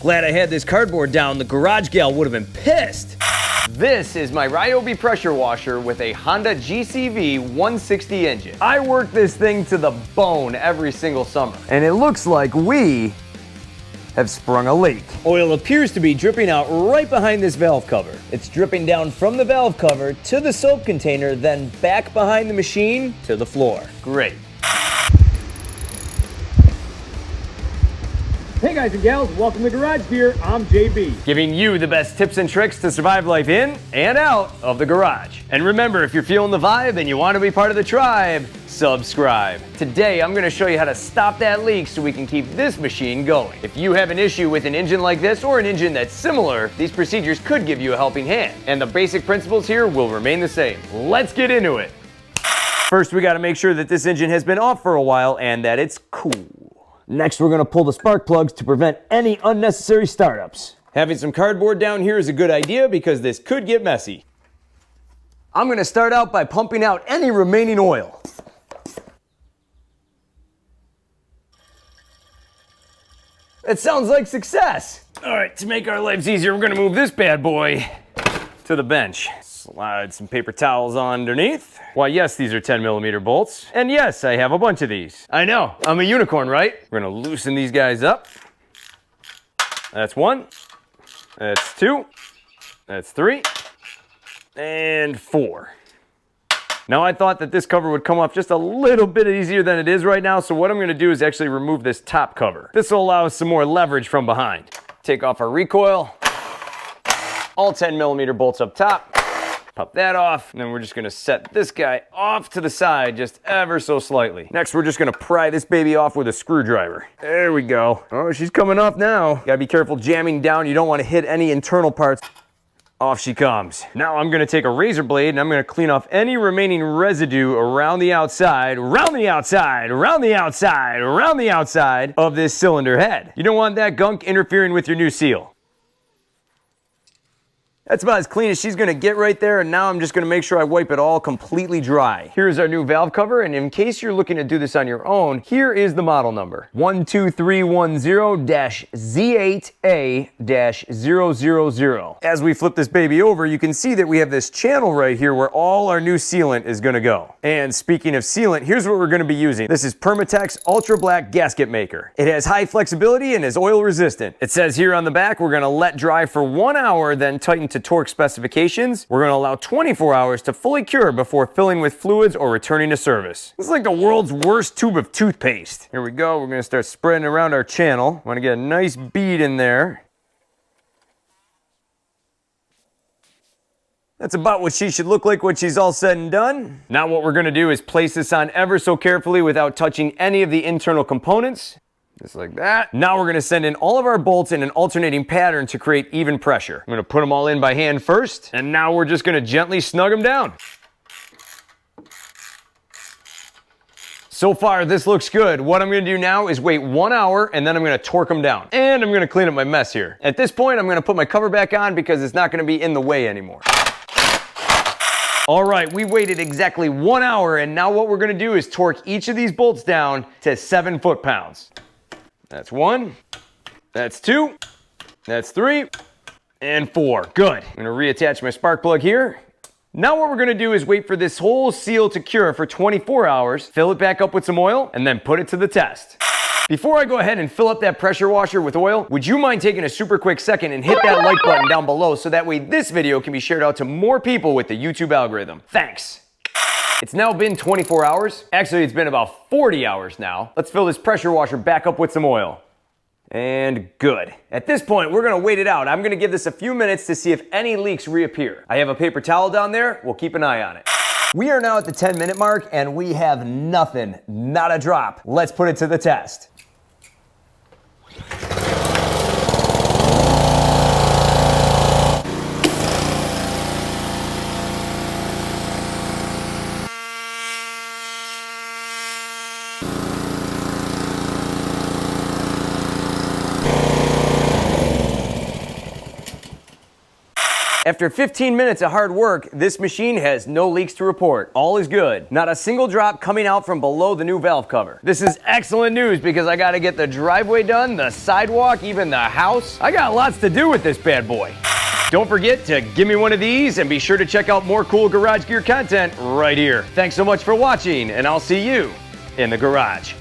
Glad I had this cardboard down. The garage gal would have been pissed. This is my Ryobi pressure washer with a Honda GCV160 engine. I work this thing to the bone every single summer, and it looks like we have sprung a leak. Oil appears to be dripping out right behind this valve cover. It's dripping down from the valve cover to the soap container, then back behind the machine to the floor. Great. Hey guys and gals, welcome to Garage Gear. I'm JB. Giving you the best tips and tricks to survive life in and out of the garage. And remember, if you're feeling the vibe and you want to be part of the tribe, subscribe. Today, I'm going to show you how to stop that leak so we can keep this machine going. If you have an issue with an engine like this or an engine that's similar, these procedures could give you a helping hand. And the basic principles here will remain the same. Let's get into it. First, we got to make sure that this engine has been off for a while and that it's cool. Next, we're going to pull the spark plugs to prevent any unnecessary startups. Having some cardboard down here is a good idea because this could get messy. I'm going to start out by pumping out any remaining oil. That sounds like success. All right, to make our lives easier, we're going to move this bad boy to the bench. Slide some paper towels on underneath. Why, yes, these are 10mm bolts. And yes, I have a bunch of these. I know, I'm a unicorn, right? We're gonna loosen these guys up. That's one, that's two, that's three, and four. Now, I thought that this cover would come off just a little bit easier than it is right now, so what I'm gonna do is actually remove this top cover. This will allow us some more leverage from behind. Take off our recoil, all 10mm bolts up top. Pop that off, and then we're just gonna set this guy off to the side just ever so slightly. Next, we're just gonna pry this baby off with a screwdriver. There we go. Oh, she's coming off now. Gotta be careful jamming down. You don't wanna hit any internal parts. Off she comes. Now I'm gonna take a razor blade and I'm gonna clean off any remaining residue around the outside, around the outside, around the outside, around the outside of this cylinder head. You don't want that gunk interfering with your new seal. That's about as clean as she's gonna get right there, and now I'm just gonna make sure I wipe it all completely dry. Here's our new valve cover, and in case you're looking to do this on your own, here is the model number. 12310-Z8A-000. As we flip this baby over, you can see that we have this channel right here where all our new sealant is gonna go. And speaking of sealant, here's what we're gonna be using. This is Permatex Ultra Black Gasket Maker. It has high flexibility and is oil resistant. It says here on the back, we're gonna let dry for 1 hour, then tighten to torque specifications. We're going to allow 24 hours to fully cure before filling with fluids or returning to service. This is like the world's worst tube of toothpaste. Here we go. We're going to start spreading around our channel. Want to get a nice bead in there. That's about what she should look like when she's all said and done. Now what we're going to do is place this on ever so carefully without touching any of the internal components. Just like that. Now we're gonna send in all of our bolts in an alternating pattern to create even pressure. I'm gonna put them all in by hand first, and now we're just gonna gently snug them down. So far, this looks good. What I'm gonna do now is wait 1 hour, and then I'm gonna torque them down. And I'm gonna clean up my mess here. At this point, I'm gonna put my cover back on because it's not gonna be in the way anymore. All right, we waited exactly 1 hour, and now what we're gonna do is torque each of these bolts down to 7 foot-pounds. That's one, that's two, that's three, and four. Good. I'm gonna reattach my spark plug here. Now what we're gonna do is wait for this whole seal to cure for 24 hours, fill it back up with some oil, and then put it to the test. Before I go ahead and fill up that pressure washer with oil, would you mind taking a super quick second and hit that like button down below so that way this video can be shared out to more people with the YouTube algorithm. Thanks. It's now been 24 hours. Actually, it's been about 40 hours now. Let's fill this pressure washer back up with some oil. And good. At this point, we're gonna wait it out. I'm gonna give this a few minutes to see if any leaks reappear. I have a paper towel down there. We'll keep an eye on it. We are now at the 10-minute mark and we have nothing, not a drop. Let's put it to the test. After 15 minutes of hard work, this machine has no leaks to report. All is good. Not a single drop coming out from below the new valve cover. This is excellent news because I gotta get the driveway done, the sidewalk, even the house. I got lots to do with this bad boy. Don't forget to give me one of these and be sure to check out more cool garage gear content right here. Thanks so much for watching, and I'll see you in the garage.